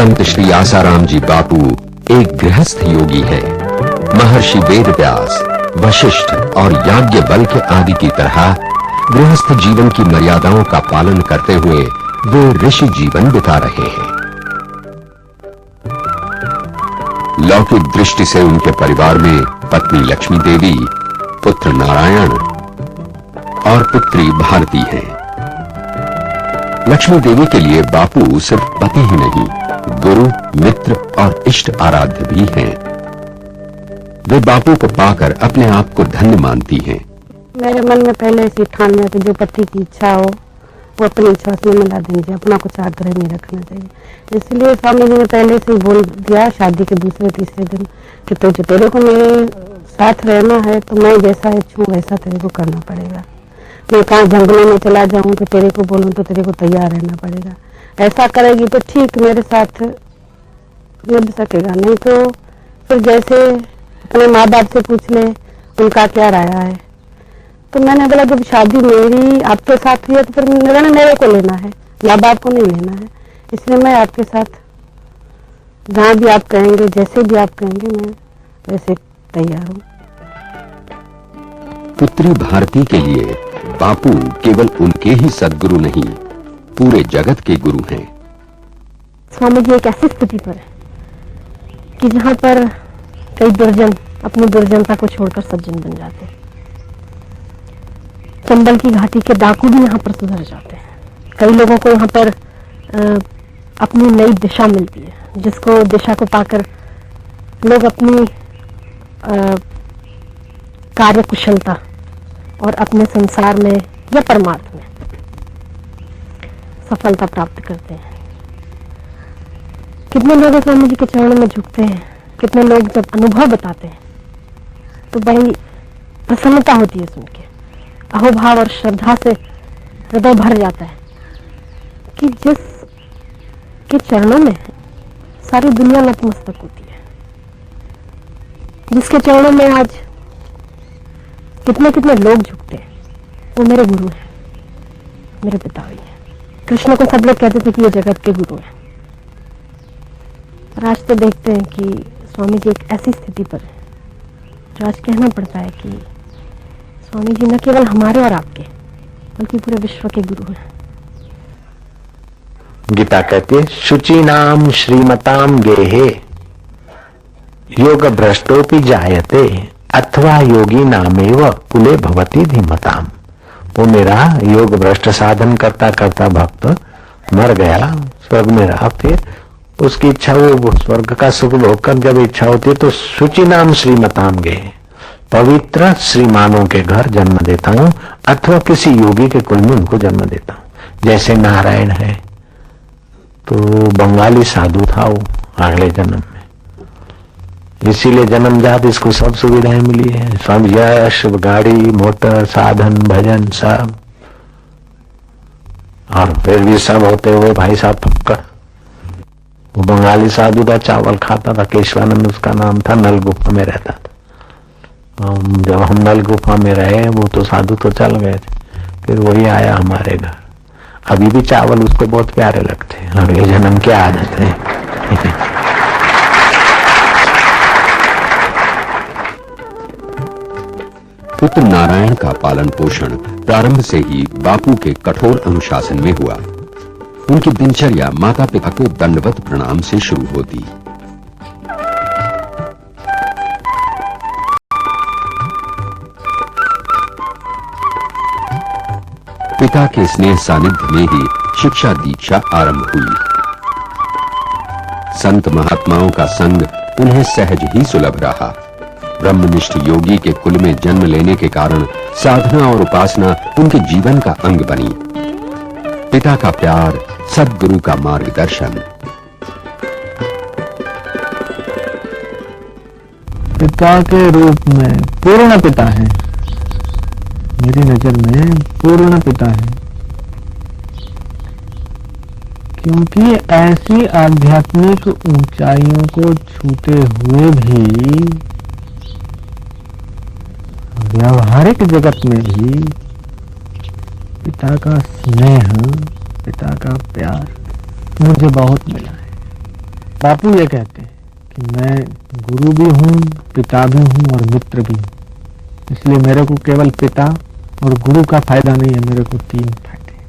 संत श्री आसाराम जी बापू एक गृहस्थ योगी है। महर्षि वेदव्यास, वशिष्ठ और याज्ञवल्क्य आदि की तरह गृहस्थ जीवन की मर्यादाओं का पालन करते हुए वे ऋषि जीवन बिता रहे हैं। लौकिक दृष्टि से उनके परिवार में पत्नी लक्ष्मी देवी, पुत्र नारायण और पुत्री भारती है। लक्ष्मी देवी के लिए बापू सिर्फ पति ही नहीं, गुरु, मित्र और इष्ट आराध्य भी हैं। वे बापू को पाकर अपने आप को धन्य मानती हैं। मेरे मन में पहले से ठान लिया कि जो पति की इच्छा हो वो अपनी इच्छा उसमें मिला दीजिए, अपना कुछ आग्रह नहीं रखना चाहिए। इसलिए स्वामी जी ने पहले से ही बोल दिया शादी के दूसरे तीसरे दिन कि तो जो तेरे को मेरे साथ रहना है तो मैं जैसा इच्छूं वैसा तेरे को करना पड़ेगा। मैं कहाँ जंगलों में चला जाऊं तो तेरे को बोलूं तो तेरे को तैयार रहना पड़ेगा। ऐसा करेगी तो ठीक मेरे साथ निभ सकेगा, नहीं तो फिर जैसे अपने माँ बाप से पूछ ले उनका क्या राय है। तो मैंने बोला जब शादी मेरी आपके साथ हुई है तो फिर मेरे को लेना है, माँ बाप को नहीं लेना है। इसलिए मैं आपके साथ जहाँ भी आप कहेंगे, जैसे भी आप कहेंगे, मैं वैसे तैयार हूँ। पुत्री भारती के लिए बापू केवल उनके ही सद्गुरु नहीं, पूरे जगत के गुरु हैं। स्वामी जी एक ऐसी स्थिति पर है कि जहाँ पर कई दुर्जन अपनी दुर्जनता को छोड़कर सज्जन बन जाते हैं। चंबल की घाटी के डाकू भी यहाँ पर सुधर जाते हैं। कई लोगों को यहाँ पर अपनी नई दिशा मिलती है, जिसको दिशा को पाकर लोग अपनी कार्य कुशलता और अपने संसार में या परमार्थ में सफलता प्राप्त करते हैं। कितने लोग स्वामी जी के चरणों में झुकते हैं, कितने लोग जब अनुभव बताते हैं तो बड़ी प्रसन्नता होती है सुन के। अहोभाव और श्रद्धा से हृदय भर जाता है कि जिस के चरणों में सारी दुनिया नतमस्तक होती है, जिसके चरणों में आज कितने कितने लोग झुकते हैं, वो मेरे गुरु हैं, मेरे पिता भी हैं। कृष्ण को सब लोग कहते थे कि ये जगत के गुरु हैं, और आज तो देखते हैं कि स्वामी जी एक ऐसी स्थिति पर है जो आज कहना पड़ता है कि स्वामी जी न केवल हमारे और आपके बल्कि पूरे विश्व के गुरु हैं। गीता कहती है शुचि नाम श्रीमताम गेहे योग भ्रष्टोपि जायते अथवा योगी नामेव कुले भवति धीमताम। वो मेरा योग भ्रष्ट साधन करता करता भक्त मर गया, स्वर्ग में रहा, फिर उसकी इच्छा वो स्वर्ग का सुख भोग कर जब इच्छा होती है तो शुचि नाम श्रीमताम गेहे, पवित्र श्रीमानों के घर जन्म देता हूं अथवा किसी योगी के कुल में उनको जन्म देता हूं। जैसे नारायण है तो बंगाली साधु था वो अगले जन्म में, इसीलिए जन्मजात इसको सब सुविधाएं मिली है, सब यश, गाड़ी, मोटर, साधन, भजन सब, और फिर भी सब होते हुए भाई साहब फक्कड़। वो बंगाली साधु था, चावल खाता था, केशवानंद उसका नाम था, नल गुफा में रहता था। जब हम नल गुफा में रहे वो तो साधु तो चल गए थे, फिर वही आया हमारे घर। अभी भी चावल उसको बहुत प्यारे लगते हैं, अगले जन्म की आदत है। पुत्र नारायण का पालन पोषण प्रारंभ से ही बापू के कठोर अनुशासन में हुआ। उनकी दिनचर्या माता पिता को दंडवत प्रणाम से शुरू होती। पिता के स्नेह सानिध्य में ही शिक्षा दीक्षा आरंभ हुई। संत महात्माओं का संग उन्हें सहज ही सुलभ रहा। ब्रह्मनिष्ठ योगी के कुल में जन्म लेने के कारण साधना और उपासना उनके जीवन का अंग बनी। पिता का प्यार, सद्गुरु का मार्गदर्शन। पिता के रूप में पूर्ण पिता है, मेरी नजर में पूर्ण पिता है, क्योंकि ऐसी आध्यात्मिक ऊंचाइयों को छूते हुए भी व्यवहारिक जगत में भी पिता का स्नेह, पिता का प्यार मुझे बहुत मिला है। बापू ये कहते हैं कि मैं गुरु भी हूँ, पिता भी हूँ और मित्र भी हूँ। इसलिए मेरे को केवल पिता और गुरु का फायदा नहीं है, मेरे को 3 फायदे हैं।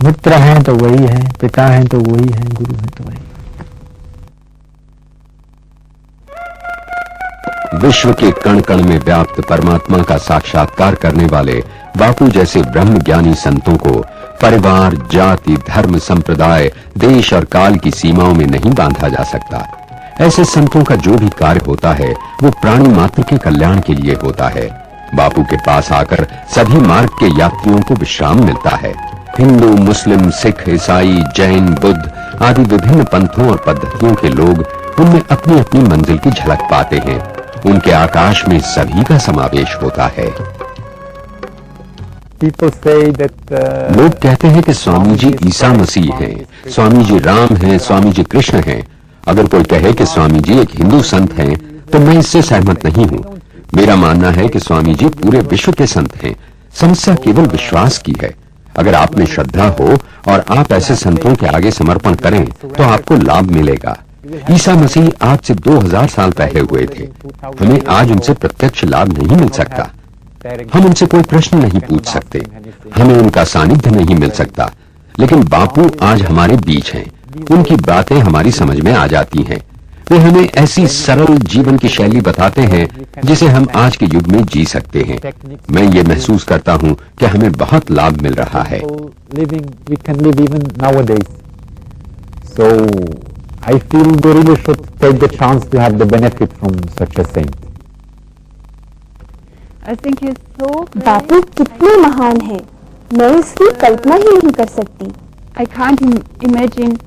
मित्र हैं तो वही है, पिता हैं तो वही है, गुरु हैं तो वही। विश्व के कण कण में व्याप्त परमात्मा का साक्षात्कार करने वाले बापू जैसे ब्रह्म ज्ञानी संतों को परिवार, जाति, धर्म, संप्रदाय, देश और काल की सीमाओं में नहीं बांधा जा सकता। ऐसे संतों का जो भी कार्य होता है वो प्राणी मात्र के कल्याण के लिए होता है। बापू के पास आकर सभी मार्ग के यात्रियों को विश्राम मिलता है। हिंदू, मुस्लिम, सिख, ईसाई, जैन, बुद्ध आदि विभिन्न पंथों और पद्धतियों के लोग उनमें अपनी अपनी मंजिल की झलक पाते हैं। उनके आकाश में सभी का समावेश होता है। लोग कहते हैं कि स्वामी जी ईसा मसीह हैं, स्वामी जी राम हैं, स्वामी जी कृष्ण हैं। अगर कोई कहे कि स्वामी जी एक हिंदू संत हैं तो मैं इससे सहमत नहीं हूं। मेरा मानना है कि स्वामी जी पूरे विश्व के संत हैं। समस्या केवल विश्वास की है। अगर आप में श्रद्धा हो और आप ऐसे संतों के आगे समर्पण करें तो आपको लाभ मिलेगा। ईसा मसीह आज से 2000 साल पहले हुए थे। हमें आज उनसे प्रत्यक्ष लाभ नहीं मिल सकता। हम उनसे कोई प्रश्न नहीं पूछ सकते, हमें उनका सानिध्य नहीं मिल सकता। लेकिन बापू आज हमारे बीच हैं। उनकी बातें हमारी समझ में आ जाती हैं। वे हमें ऐसी सरल जीवन की शैली बताते हैं जिसे हम आज के युग में जी सकते हैं। मैं ये महसूस करता हूँ कि हमें बहुत लाभ मिल रहा है। I feel we really should take the chance to have the benefit from such a saint. I think he's so बापू कितने महान हैं, मैं इसकी कल्पना ही नहीं कर सकती। I can't imagine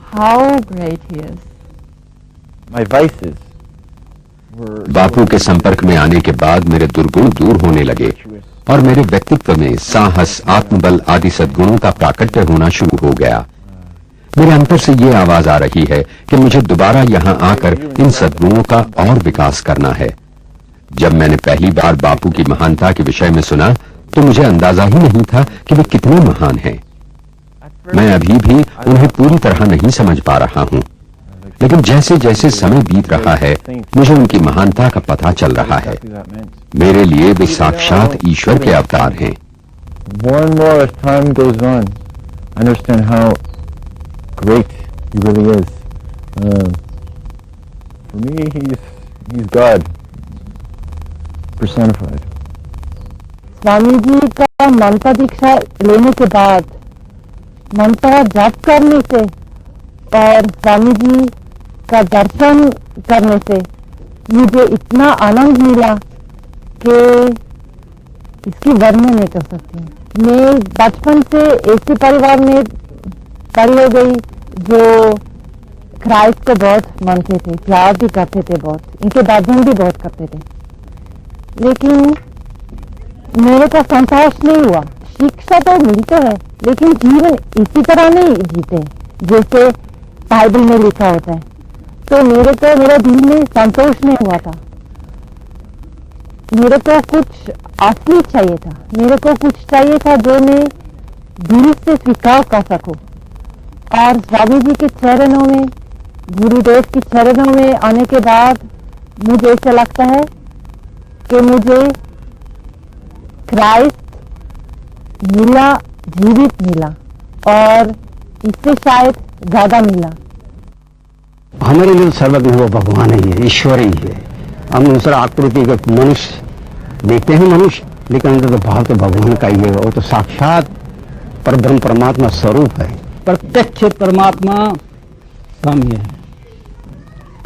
how great he is. My vices were बापू के संपर्क में आने के बाद मेरे दुर्गुण दूर होने लगे और मेरे व्यक्तित्व में साहस, आत्मबल आदि सद्गुणों का प्राकट्य होना शुरू हो गया। मेरे अंतर से ये आवाज आ रही है कि मुझे दोबारा यहाँ आकर इन सद्गुणों का और विकास करना है। जब मैंने पहली बार बापू की महानता के विषय में सुना तो मुझे अंदाजा ही नहीं था कि वे कितने महान हैं। मैं अभी भी उन्हें पूरी तरह नहीं समझ पा रहा हूँ, लेकिन जैसे जैसे समय बीत रहा है मुझे उनकी महानता का पता चल रहा है। मेरे लिए वे साक्षात ईश्वर के अवतार हैं। more and more as time goes on, I understand how great he really is. For me, he's God personified. Swami ji का ममता दीक्षा लेने के बाद ममता जाप करने से और स्वामी जी का दर्शन करने से मुझे इतना आनंद मिला कि इसकी वर्णन नहीं कर सकती। मैं बचपन से ऐसे परिवार में बड़ी हो गई जो क्राइस्ट को बहुत मानते थे, प्यार भी करते थे बहुत, इनके दादी भी बहुत करते थे। लेकिन मेरे को संतोष नहीं हुआ। शिक्षा तो मिलते है लेकिन जीवन इसी तरह नहीं जीते जैसे बाइबल में लिखा होता है। तो मेरे दिल में संतोष नहीं हुआ था। मेरे को कुछ असली चाहिए था, मेरे को कुछ चाहिए था जो मैं दिल से स्वीकार कर सकूं। और स्वामी जी के चरणों में, गुरुदेव के चरणों में आने के बाद मुझे ऐसा लगता है कि मुझे क्राइस्ट मिला, जीवित मिला और इससे शायद ज्यादा मिला। हमारे लिए सर्वज्ञ वो भगवान ही है, ईश्वर ही है। हम दूसरा आकृति का मनुष्य देखते हैं मनुष्य, लेकिन अंदर तो भाव तो भगवान का ही है। वो तो साक्षात परब्रह्म परमात्मा स्वरूप है। प्रत्यक्ष परमात्मा स्वामी है,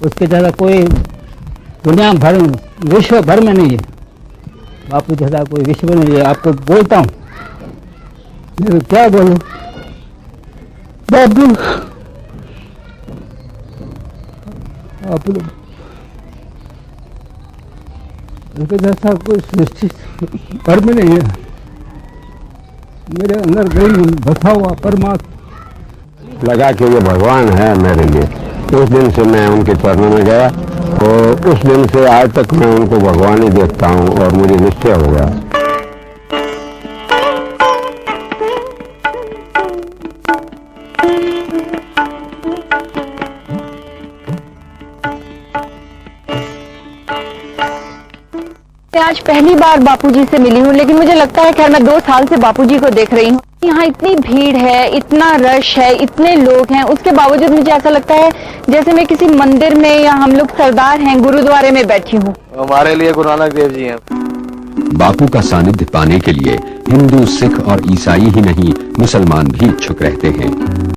उसके ज्यादा कोई दुनिया भर विश्व भर में नहीं है। बापू ज्यादा कोई विश्व में नहीं है। आपको बोलता हूँ, मैं क्या बोलूं, बापू आप लोग उसके जैसा कोई सृष्टि भर में नहीं है। मेरे अंदर गई बसा हुआ परमात्मा लगा कि ये भगवान है मेरे लिए। उस दिन से मैं उनके चरणों में गया और उस दिन से आज तक मैं उनको भगवान ही देखता हूँ और मुझे निश्चय हो गया। मैं आज पहली बार बापूजी से मिली हूँ, लेकिन मुझे लगता है खैर मैं 2 साल से बापूजी को देख रही हूँ। यहाँ इतनी भीड़ है, इतना रश है, इतने लोग हैं, उसके बावजूद मुझे ऐसा लगता है जैसे मैं किसी मंदिर में या हम लोग सरदार हैं गुरुद्वारे में बैठी हूँ। हमारे लिए गुरु नानक देव जी हैं। बापू का सानिध्य पाने के लिए हिंदू, सिख और ईसाई ही नहीं, मुसलमान भी इच्छुक रहते हैं।